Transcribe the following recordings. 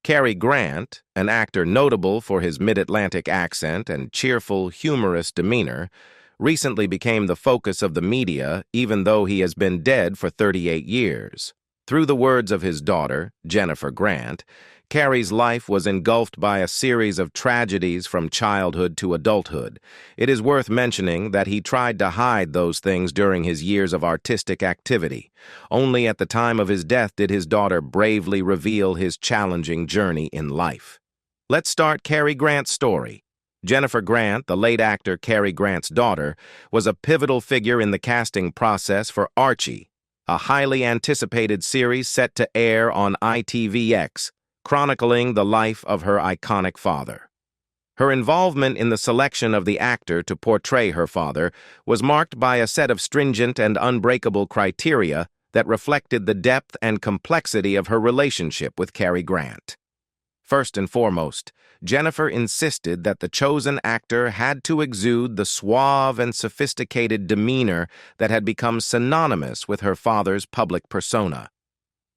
Cary Grant, an actor notable for his mid-Atlantic accent and cheerful, humorous demeanor, recently became the focus of the media even though he has been dead for 38 years. Through the words of his daughter, Jennifer Grant, Cary's life was engulfed by a series of tragedies from childhood to adulthood. It is worth mentioning that he tried to hide those things during his years of artistic activity. Only at the time of his death did his daughter bravely reveal his challenging journey in life. Let's start Cary Grant's story. Jennifer Grant, the late actor Cary Grant's daughter, was a pivotal figure in the casting process for Archie, a highly anticipated series set to air on ITVX, chronicling the life of her iconic father. Her involvement in the selection of the actor to portray her father was marked by a set of stringent and unbreakable criteria that reflected the depth and complexity of her relationship with Cary Grant. First and foremost, Jennifer insisted that the chosen actor had to exude the suave and sophisticated demeanor that had become synonymous with her father's public persona.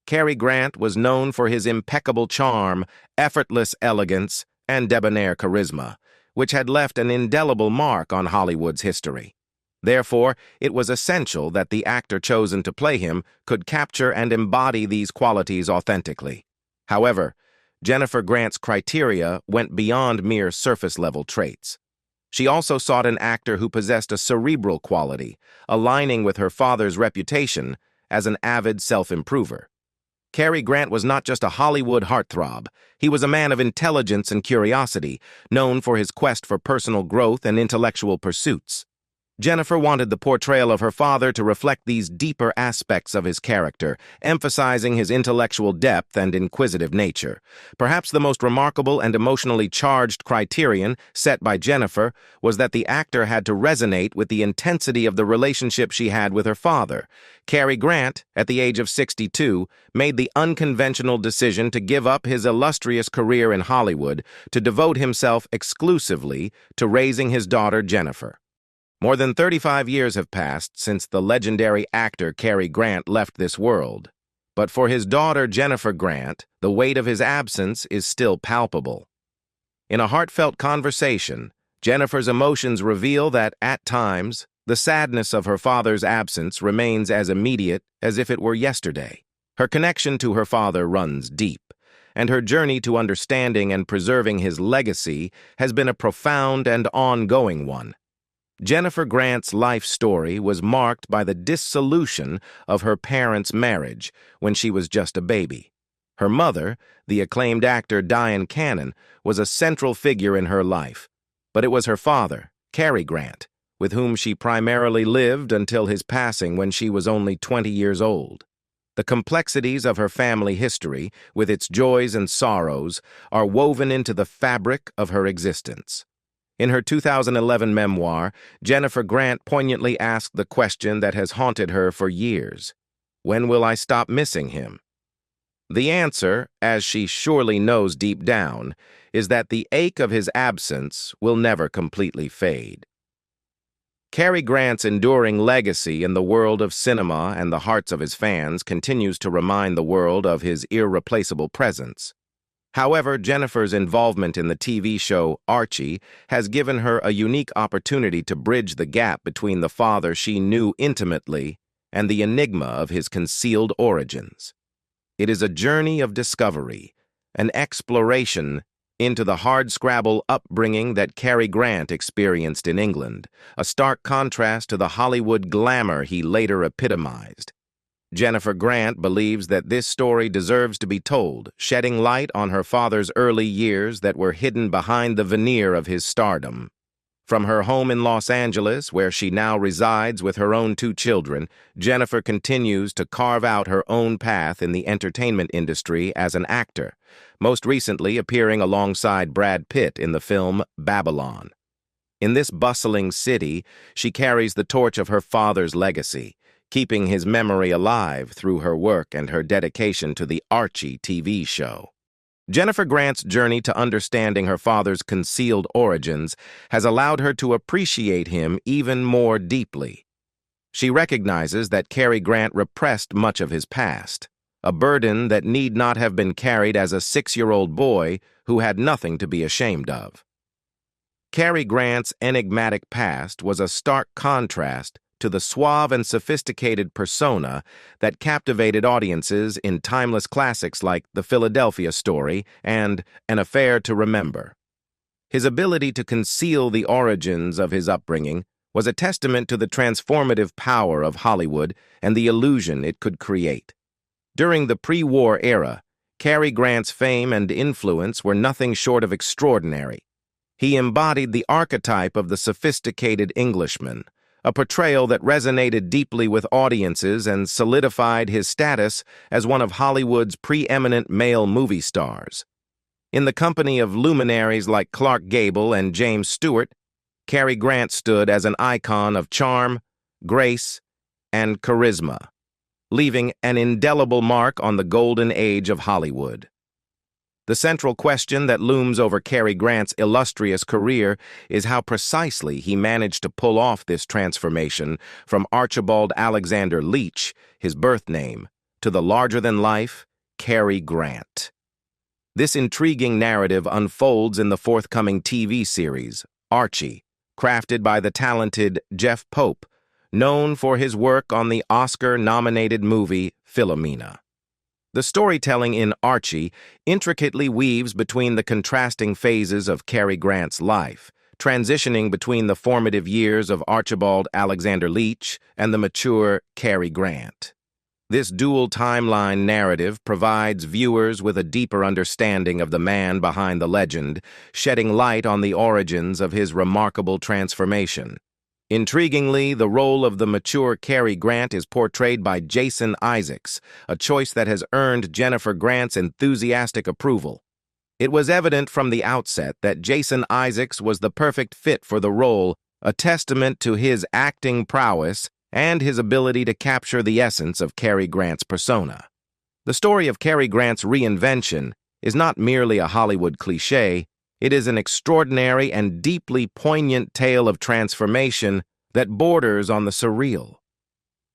Cary Grant was known for his impeccable charm, effortless elegance, and debonair charisma, which had left an indelible mark on Hollywood's history. Therefore, it was essential that the actor chosen to play him could capture and embody these qualities authentically. However, Jennifer Grant's criteria went beyond mere surface-level traits. She also sought an actor who possessed a cerebral quality, aligning with her father's reputation as an avid self-improver. Cary Grant was not just a Hollywood heartthrob. He was a man of intelligence and curiosity, known for his quest for personal growth and intellectual pursuits. Jennifer wanted the portrayal of her father to reflect these deeper aspects of his character, emphasizing his intellectual depth and inquisitive nature. Perhaps the most remarkable and emotionally charged criterion set by Jennifer was that the actor had to resonate with the intensity of the relationship she had with her father. Cary Grant, at the age of 62, made the unconventional decision to give up his illustrious career in Hollywood to devote himself exclusively to raising his daughter Jennifer. More than 35 years have passed since the legendary actor Cary Grant left this world, but for his daughter Jennifer Grant, the weight of his absence is still palpable. In a heartfelt conversation, Jennifer's emotions reveal that, at times, the sadness of her father's absence remains as immediate as if it were yesterday. Her connection to her father runs deep, and her journey to understanding and preserving his legacy has been a profound and ongoing one. Jennifer Grant's life story was marked by the dissolution of her parents' marriage when she was just a baby. Her mother, the acclaimed actor Diane Cannon, was a central figure in her life, but it was her father, Cary Grant, with whom she primarily lived until his passing when she was only 20 years old. The complexities of her family history, with its joys and sorrows, are woven into the fabric of her existence. In her 2011 memoir, Jennifer Grant poignantly asked the question that has haunted her for years: when will I stop missing him? The answer, as she surely knows deep down, is that the ache of his absence will never completely fade. Cary Grant's enduring legacy in the world of cinema and the hearts of his fans continues to remind the world of his irreplaceable presence. However, Jennifer's involvement in the TV show Archie has given her a unique opportunity to bridge the gap between the father she knew intimately and the enigma of his concealed origins. It is a journey of discovery, an exploration into the hardscrabble upbringing that Cary Grant experienced in England, a stark contrast to the Hollywood glamour he later epitomized. Jennifer Grant believes that this story deserves to be told, shedding light on her father's early years that were hidden behind the veneer of his stardom. From her home in Los Angeles, where she now resides with her own 2 children, Jennifer continues to carve out her own path in the entertainment industry as an actor, most recently appearing alongside Brad Pitt in the film Babylon. In this bustling city, she carries the torch of her father's legacy, keeping his memory alive through her work and her dedication to the Archie TV show. Jennifer Grant's journey to understanding her father's concealed origins has allowed her to appreciate him even more deeply. She recognizes that Cary Grant repressed much of his past, a burden that need not have been carried as a 6-year-old boy who had nothing to be ashamed of. Cary Grant's enigmatic past was a stark contrast to the suave and sophisticated persona that captivated audiences in timeless classics like The Philadelphia Story and An Affair to Remember. His ability to conceal the origins of his upbringing was a testament to the transformative power of Hollywood and the illusion it could create. During the pre-war era, Cary Grant's fame and influence were nothing short of extraordinary. He embodied the archetype of the sophisticated Englishman, a portrayal that resonated deeply with audiences and solidified his status as one of Hollywood's preeminent male movie stars. In the company of luminaries like Clark Gable and James Stewart, Cary Grant stood as an icon of charm, grace, and charisma, leaving an indelible mark on the golden age of Hollywood. The central question that looms over Cary Grant's illustrious career is how precisely he managed to pull off this transformation from Archibald Alexander Leach, his birth name, to the larger-than-life Cary Grant. This intriguing narrative unfolds in the forthcoming TV series, Archie, crafted by the talented Jeff Pope, known for his work on the Oscar-nominated movie Philomena. The storytelling in Archie intricately weaves between the contrasting phases of Cary Grant's life, transitioning between the formative years of Archibald Alexander Leach and the mature Cary Grant. This dual timeline narrative provides viewers with a deeper understanding of the man behind the legend, shedding light on the origins of his remarkable transformation. Intriguingly, the role of the mature Cary Grant is portrayed by Jason Isaacs, a choice that has earned Jennifer Grant's enthusiastic approval. It was evident from the outset that Jason Isaacs was the perfect fit for the role, a testament to his acting prowess and his ability to capture the essence of Cary Grant's persona. The story of Cary Grant's reinvention is not merely a Hollywood cliché. It is an extraordinary and deeply poignant tale of transformation that borders on the surreal.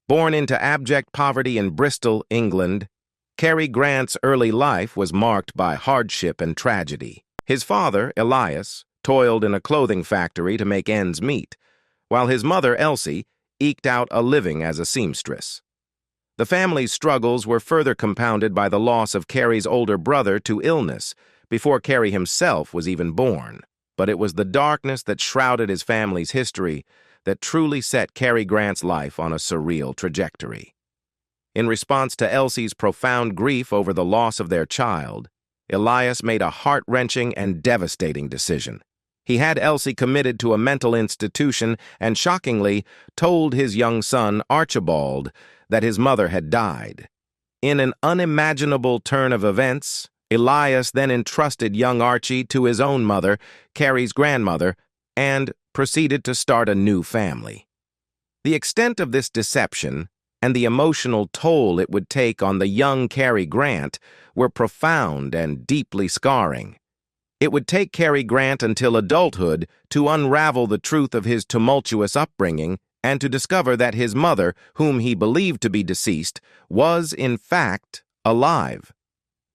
Born into abject poverty in Bristol, England, Cary Grant's early life was marked by hardship and tragedy. His father, Elias, toiled in a clothing factory to make ends meet, while his mother, Elsie, eked out a living as a seamstress. The family's struggles were further compounded by the loss of Cary's older brother to illness, before Cary himself was even born. But it was the darkness that shrouded his family's history that truly set Cary Grant's life on a surreal trajectory. In response to Elsie's profound grief over the loss of their child, Elias made a heart-wrenching and devastating decision. He had Elsie committed to a mental institution and, shockingly, told his young son, Archibald, that his mother had died. In an unimaginable turn of events, Elias then entrusted young Archie to his own mother, Cary's grandmother, and proceeded to start a new family. The extent of this deception and the emotional toll it would take on the young Cary Grant were profound and deeply scarring. It would take Cary Grant until adulthood to unravel the truth of his tumultuous upbringing and to discover that his mother, whom he believed to be deceased, was, in fact, alive.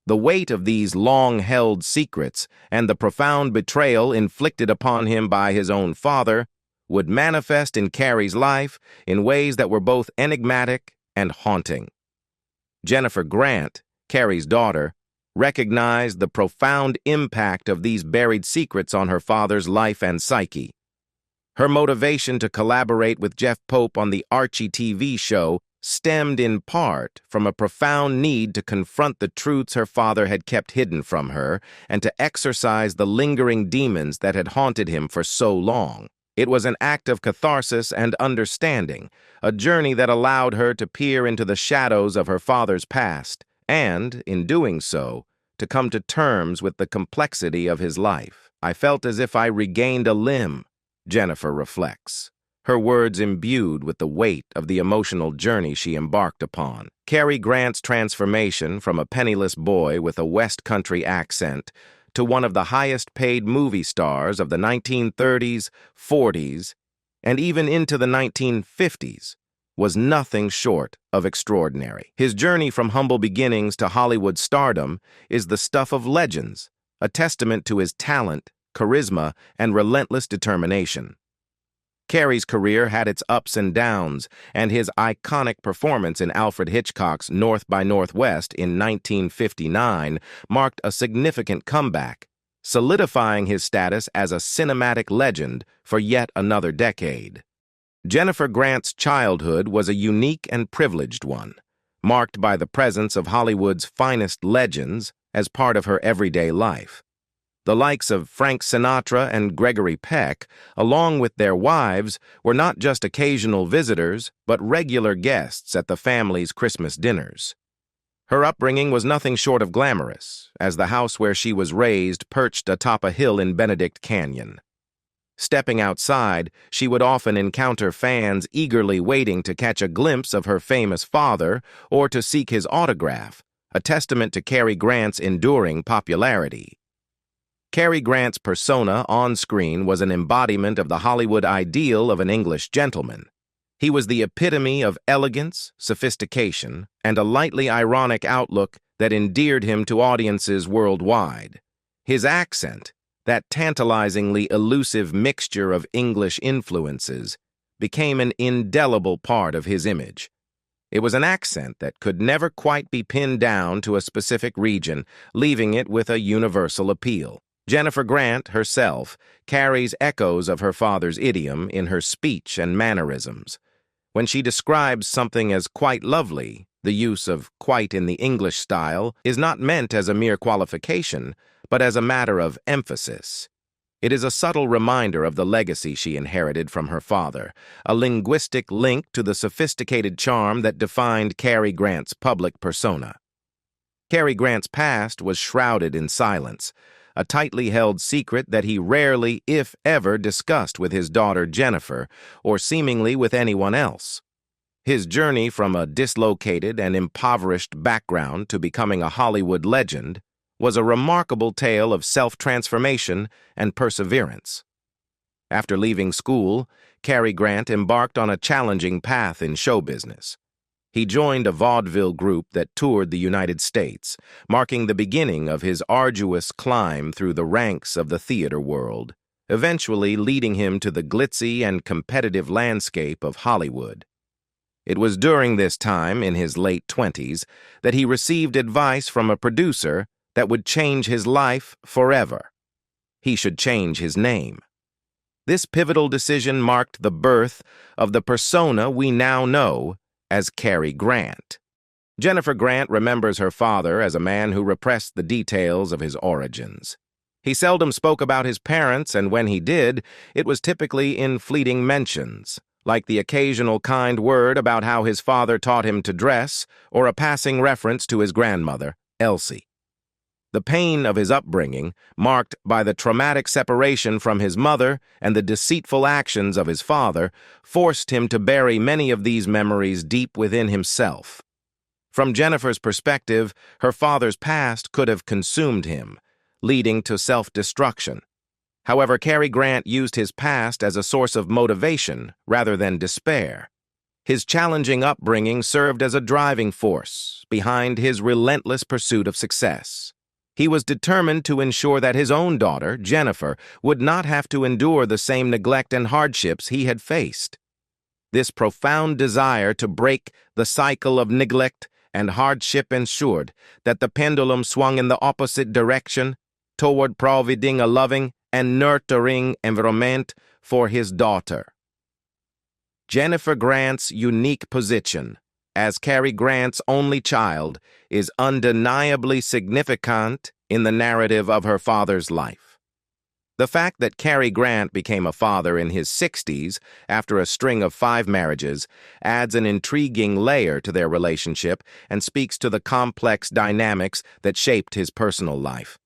The weight of these long-held secrets and the profound betrayal inflicted upon him by his own father would manifest in Cary's life in ways that were both enigmatic and haunting. Jennifer Grant, Cary's daughter, recognized the profound impact of these buried secrets on her father's life and psyche. Her motivation to collaborate with Jeff Pope on the Archie TV show stemmed in part from a profound need to confront the truths her father had kept hidden from her and to exorcise the lingering demons that had haunted him for so long. It was an act of catharsis and understanding, a journey that allowed her to peer into the shadows of her father's past and, in doing so, to come to terms with the complexity of his life. "I felt as if I regained a limb," Jennifer reflects, her words imbued with the weight of the emotional journey she embarked upon. Cary Grant's transformation from a penniless boy with a West Country accent to one of the highest-paid movie stars of the 1930s, 40s, and even into the 1950s was nothing short of extraordinary. His journey from humble beginnings to Hollywood stardom is the stuff of legends, a testament to his talent, charisma, and relentless determination. Cary's career had its ups and downs, and his iconic performance in Alfred Hitchcock's North by Northwest in 1959 marked a significant comeback, solidifying his status as a cinematic legend for yet another decade. Jennifer Grant's childhood was a unique and privileged one, marked by the presence of Hollywood's finest legends as part of her everyday life. The likes of Frank Sinatra and Gregory Peck, along with their wives, were not just occasional visitors, but regular guests at the family's Christmas dinners. Her upbringing was nothing short of glamorous, as the house where she was raised perched atop a hill in Benedict Canyon. Stepping outside, she would often encounter fans eagerly waiting to catch a glimpse of her famous father or to seek his autograph, a testament to Cary Grant's enduring popularity. Cary Grant's persona on screen was an embodiment of the Hollywood ideal of an English gentleman. He was the epitome of elegance, sophistication, and a lightly ironic outlook that endeared him to audiences worldwide. His accent, that tantalizingly elusive mixture of English influences, became an indelible part of his image. It was an accent that could never quite be pinned down to a specific region, leaving it with a universal appeal. Jennifer Grant herself carries echoes of her father's idiom in her speech and mannerisms. When she describes something as quite lovely, the use of quite in the English style is not meant as a mere qualification, but as a matter of emphasis. It is a subtle reminder of the legacy she inherited from her father, a linguistic link to the sophisticated charm that defined Cary Grant's public persona. Cary Grant's past was shrouded in silence, a tightly held secret that he rarely, if ever, discussed with his daughter Jennifer, or seemingly with anyone else. His journey from a dislocated and impoverished background to becoming a Hollywood legend was a remarkable tale of self-transformation and perseverance. After leaving school, Cary Grant embarked on a challenging path in show business. He joined a vaudeville group that toured the United States, marking the beginning of his arduous climb through the ranks of the theater world, eventually leading him to the glitzy and competitive landscape of Hollywood. It was during this time, in his late 20s, that he received advice from a producer that would change his life forever. He should change his name. This pivotal decision marked the birth of the persona we now know as Cary Grant. Jennifer Grant remembers her father as a man who repressed the details of his origins. He seldom spoke about his parents, and when he did, it was typically in fleeting mentions, like the occasional kind word about how his father taught him to dress, or a passing reference to his grandmother, Elsie. The pain of his upbringing, marked by the traumatic separation from his mother and the deceitful actions of his father, forced him to bury many of these memories deep within himself. From Jennifer's perspective, her father's past could have consumed him, leading to self-destruction. However, Cary Grant used his past as a source of motivation rather than despair. His challenging upbringing served as a driving force behind his relentless pursuit of success. He was determined to ensure that his own daughter, Jennifer, would not have to endure the same neglect and hardships he had faced. This profound desire to break the cycle of neglect and hardship ensured that the pendulum swung in the opposite direction, toward providing a loving and nurturing environment for his daughter. Jennifer Grant's unique position as Cary Grant's only child is undeniably significant in the narrative of her father's life. The fact that Cary Grant became a father in his 60s after a string of 5 marriages adds an intriguing layer to their relationship and speaks to the complex dynamics that shaped his personal life.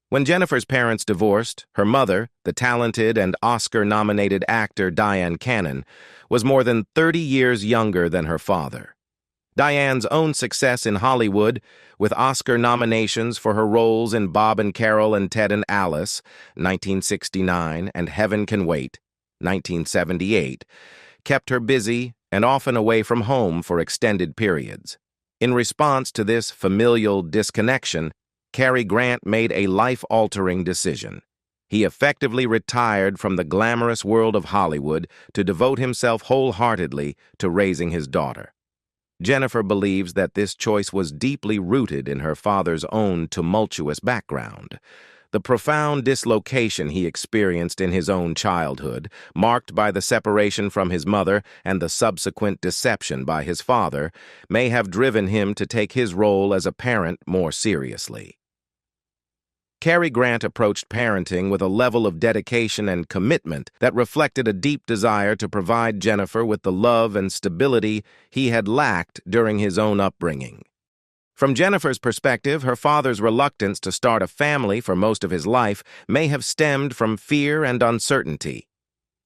When Jennifer's parents divorced, her mother, the talented and Oscar-nominated actor Diane Cannon, was more than 30 years younger than her father. Diane's own success in Hollywood, with Oscar nominations for her roles in Bob and Carol and Ted and Alice, 1969, and Heaven Can Wait, 1978, kept her busy and often away from home for extended periods. In response to this familial disconnection, Cary Grant made a life-altering decision. He effectively retired from the glamorous world of Hollywood to devote himself wholeheartedly to raising his daughter. Jennifer believes that this choice was deeply rooted in her father's own tumultuous background. The profound dislocation he experienced in his own childhood, marked by the separation from his mother and the subsequent deception by his father, may have driven him to take his role as a parent more seriously. Cary Grant approached parenting with a level of dedication and commitment that reflected a deep desire to provide Jennifer with the love and stability he had lacked during his own upbringing. From Jennifer's perspective, her father's reluctance to start a family for most of his life may have stemmed from fear and uncertainty.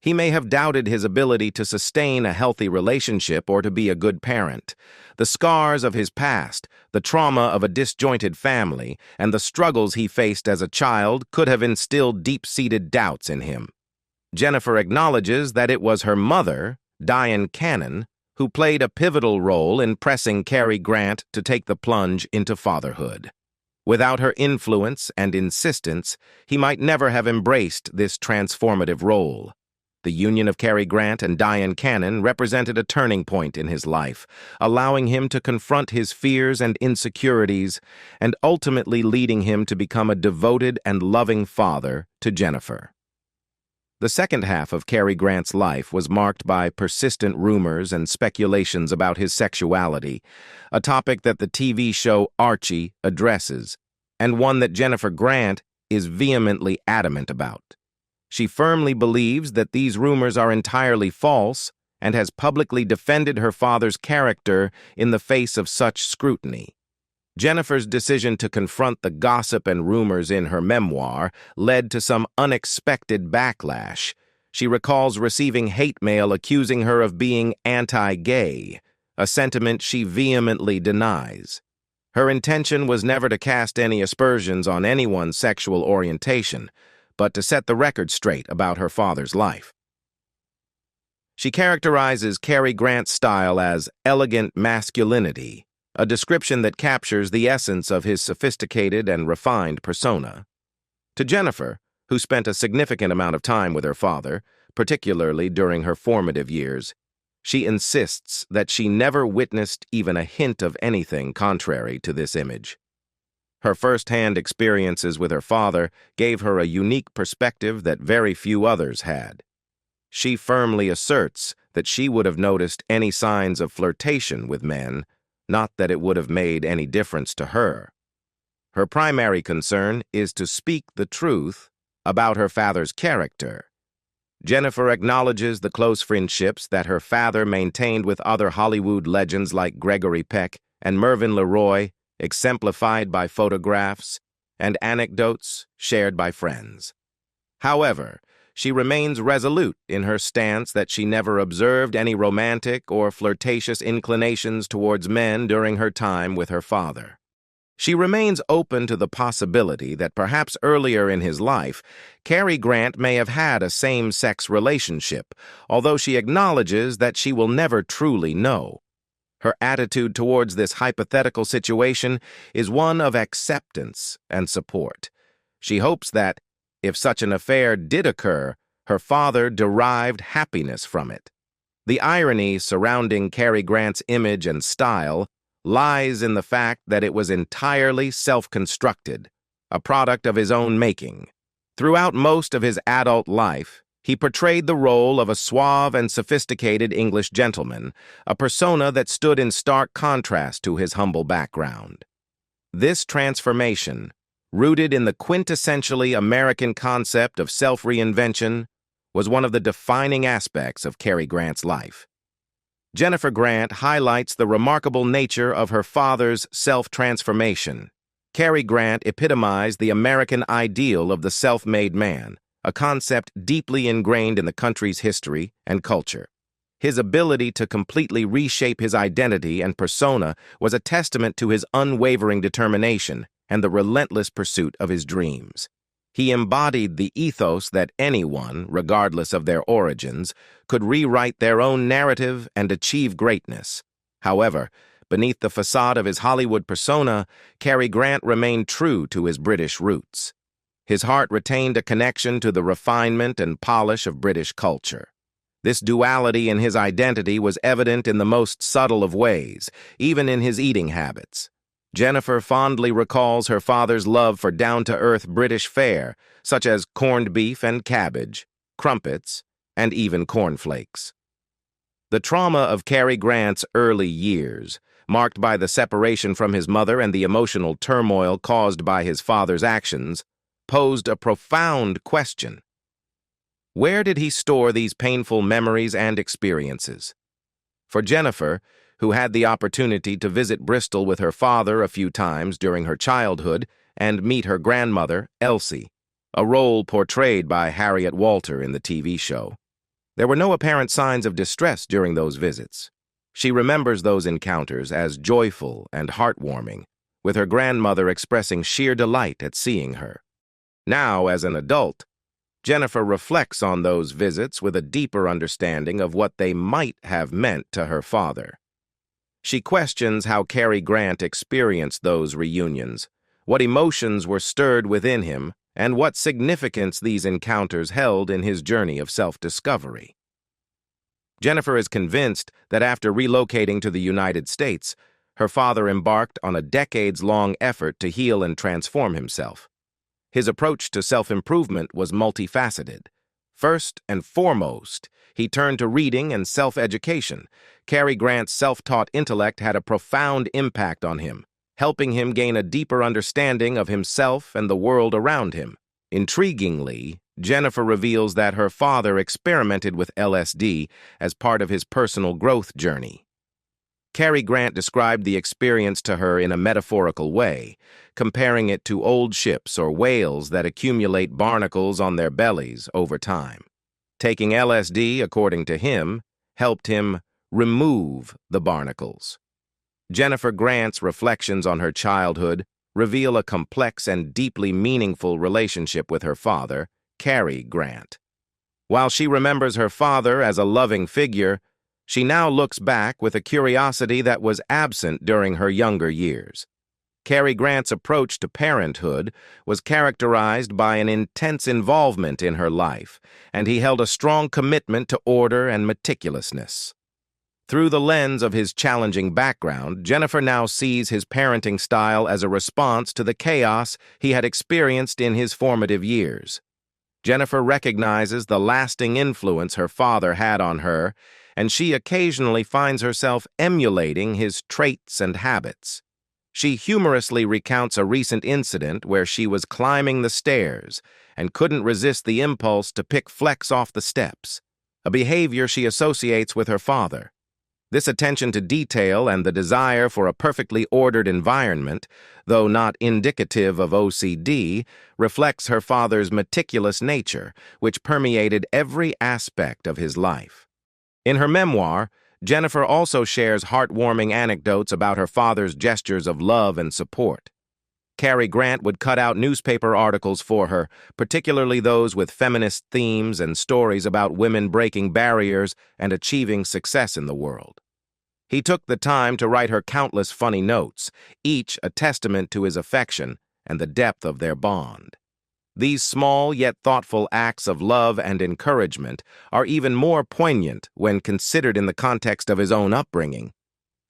He may have doubted his ability to sustain a healthy relationship or to be a good parent. The scars of his past, the trauma of a disjointed family, and the struggles he faced as a child could have instilled deep-seated doubts in him. Jennifer acknowledges that it was her mother, Diane Cannon, who played a pivotal role in pressing Cary Grant to take the plunge into fatherhood. Without her influence and insistence, he might never have embraced this transformative role. The union of Cary Grant and Diane Cannon represented a turning point in his life, allowing him to confront his fears and insecurities, and ultimately leading him to become a devoted and loving father to Jennifer. The second half of Cary Grant's life was marked by persistent rumors and speculations about his sexuality, a topic that the TV show Archie addresses, and one that Jennifer Grant is vehemently adamant about. She firmly believes that these rumors are entirely false and has publicly defended her father's character in the face of such scrutiny. Jennifer's decision to confront the gossip and rumors in her memoir led to some unexpected backlash. She recalls receiving hate mail accusing her of being anti-gay, a sentiment she vehemently denies. Her intention was never to cast any aspersions on anyone's sexual orientation, but to set the record straight about her father's life. She characterizes Cary Grant's style as elegant masculinity, a description that captures the essence of his sophisticated and refined persona. To Jennifer, who spent a significant amount of time with her father, particularly during her formative years, she insists that she never witnessed even a hint of anything contrary to this image. Her first-hand experiences with her father gave her a unique perspective that very few others had. She firmly asserts that she would have noticed any signs of flirtation with men, not that it would have made any difference to her. Her primary concern is to speak the truth about her father's character. Jennifer acknowledges the close friendships that her father maintained with other Hollywood legends like Gregory Peck and Mervyn LeRoy, exemplified by photographs and anecdotes shared by friends. However, she remains resolute in her stance that she never observed any romantic or flirtatious inclinations towards men during her time with her father. She remains open to the possibility that perhaps earlier in his life, Cary Grant may have had a same-sex relationship, although she acknowledges that she will never truly know. Her attitude towards this hypothetical situation is one of acceptance and support. She hopes that, if such an affair did occur, her father derived happiness from it. The irony surrounding Cary Grant's image and style lies in the fact that it was entirely self-constructed, a product of his own making. Throughout most of his adult life, he portrayed the role of a suave and sophisticated English gentleman, a persona that stood in stark contrast to his humble background. This transformation, rooted in the quintessentially American concept of self-reinvention, was one of the defining aspects of Cary Grant's life. Jennifer Grant highlights the remarkable nature of her father's self-transformation. Cary Grant epitomized the American ideal of the self-made man, a concept deeply ingrained in the country's history and culture. His ability to completely reshape his identity and persona was a testament to his unwavering determination and the relentless pursuit of his dreams. He embodied the ethos that anyone, regardless of their origins, could rewrite their own narrative and achieve greatness. However, beneath the facade of his Hollywood persona, Cary Grant remained true to his British roots. His heart retained a connection to the refinement and polish of British culture. This duality in his identity was evident in the most subtle of ways, even in his eating habits. Jennifer fondly recalls her father's love for down-to-earth British fare, such as corned beef and cabbage, crumpets, and even cornflakes. The trauma of Cary Grant's early years, marked by the separation from his mother and the emotional turmoil caused by his father's actions, posed a profound question. Where did he store these painful memories and experiences? For Jennifer, who had the opportunity to visit Bristol with her father a few times during her childhood and meet her grandmother, Elsie, a role portrayed by Harriet Walter in the TV show, there were no apparent signs of distress during those visits. She remembers those encounters as joyful and heartwarming, with her grandmother expressing sheer delight at seeing her. Now, as an adult, Jennifer reflects on those visits with a deeper understanding of what they might have meant to her father. She questions how Cary Grant experienced those reunions, what emotions were stirred within him, and what significance these encounters held in his journey of self-discovery. Jennifer is convinced that after relocating to the United States, her father embarked on a decades-long effort to heal and transform himself. His approach to self-improvement was multifaceted. First and foremost, he turned to reading and self-education. Cary Grant's self-taught intellect had a profound impact on him, helping him gain a deeper understanding of himself and the world around him. Intriguingly, Jennifer reveals that her father experimented with LSD as part of his personal growth journey. Cary Grant described the experience to her in a metaphorical way, comparing it to old ships or whales that accumulate barnacles on their bellies over time. Taking LSD, according to him, helped him remove the barnacles. Jennifer Grant's reflections on her childhood reveal a complex and deeply meaningful relationship with her father, Cary Grant. While she remembers her father as a loving figure, she now looks back with a curiosity that was absent during her younger years. Cary Grant's approach to parenthood was characterized by an intense involvement in her life, and he held a strong commitment to order and meticulousness. Through the lens of his challenging background, Jennifer now sees his parenting style as a response to the chaos he had experienced in his formative years. Jennifer recognizes the lasting influence her father had on her, and she occasionally finds herself emulating his traits and habits. She humorously recounts a recent incident where she was climbing the stairs and couldn't resist the impulse to pick flecks off the steps, a behavior she associates with her father. This attention to detail and the desire for a perfectly ordered environment, though not indicative of OCD, reflects her father's meticulous nature, which permeated every aspect of his life. In her memoir, Jennifer also shares heartwarming anecdotes about her father's gestures of love and support. Cary Grant would cut out newspaper articles for her, particularly those with feminist themes and stories about women breaking barriers and achieving success in the world. He took the time to write her countless funny notes, each a testament to his affection and the depth of their bond. These small yet thoughtful acts of love and encouragement are even more poignant when considered in the context of his own upbringing.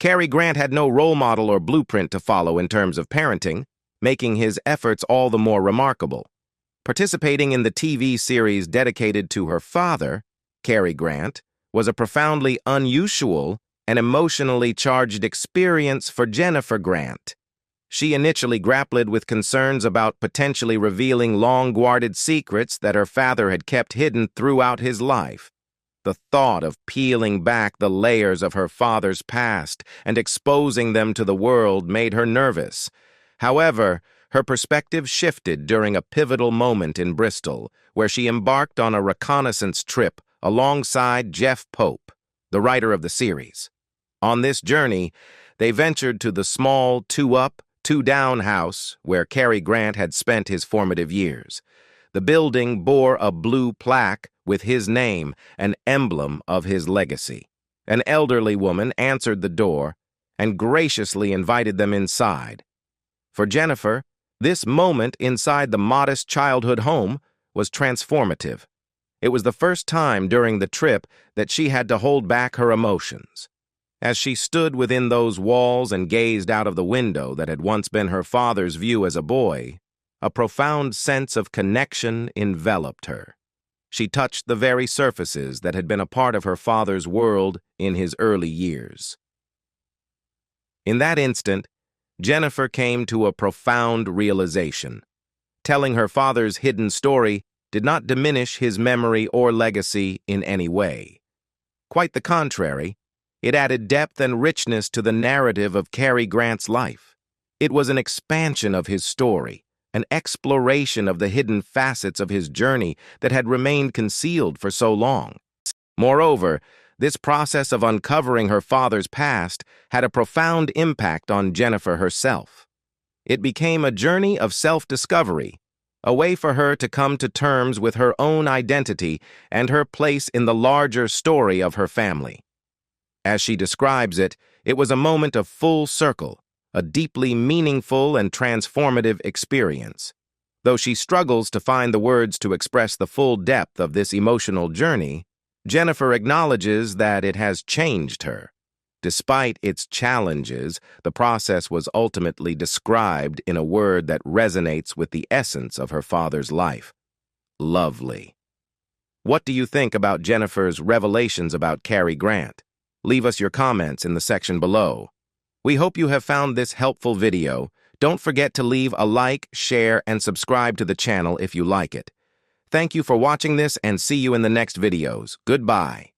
Cary Grant had no role model or blueprint to follow in terms of parenting, making his efforts all the more remarkable. Participating in the TV series dedicated to her father, Cary Grant, was a profoundly unusual and emotionally charged experience for Jennifer Grant. She initially grappled with concerns about potentially revealing long-guarded secrets that her father had kept hidden throughout his life. The thought of peeling back the layers of her father's past and exposing them to the world made her nervous. However, her perspective shifted during a pivotal moment in Bristol, where she embarked on a reconnaissance trip alongside Jeff Pope, the writer of the series. On this journey, they ventured to the small two-up, two-down house where Cary Grant had spent his formative years. The building bore a blue plaque with his name, an emblem of his legacy. An elderly woman answered the door and graciously invited them inside. For Jennifer, this moment inside the modest childhood home was transformative. It was the first time during the trip that she had to hold back her emotions. As she stood within those walls and gazed out of the window that had once been her father's view as a boy, a profound sense of connection enveloped her. She touched the very surfaces that had been a part of her father's world in his early years. In that instant, Jennifer came to a profound realization. Telling her father's hidden story did not diminish his memory or legacy in any way. Quite the contrary, it added depth and richness to the narrative of Cary Grant's life. It was an expansion of his story, an exploration of the hidden facets of his journey that had remained concealed for so long. Moreover, this process of uncovering her father's past had a profound impact on Jennifer herself. It became a journey of self-discovery, a way for her to come to terms with her own identity and her place in the larger story of her family. As she describes it, it was a moment of full circle, a deeply meaningful and transformative experience. Though she struggles to find the words to express the full depth of this emotional journey, Jennifer acknowledges that it has changed her. Despite its challenges, the process was ultimately described in a word that resonates with the essence of her father's life: lovely. What do you think about Jennifer's revelations about Cary Grant? Leave us your comments in the section below. We hope you have found this helpful video. Don't forget to leave a like, share, and subscribe to the channel if you like it. Thank you for watching this and see you in the next videos. Goodbye.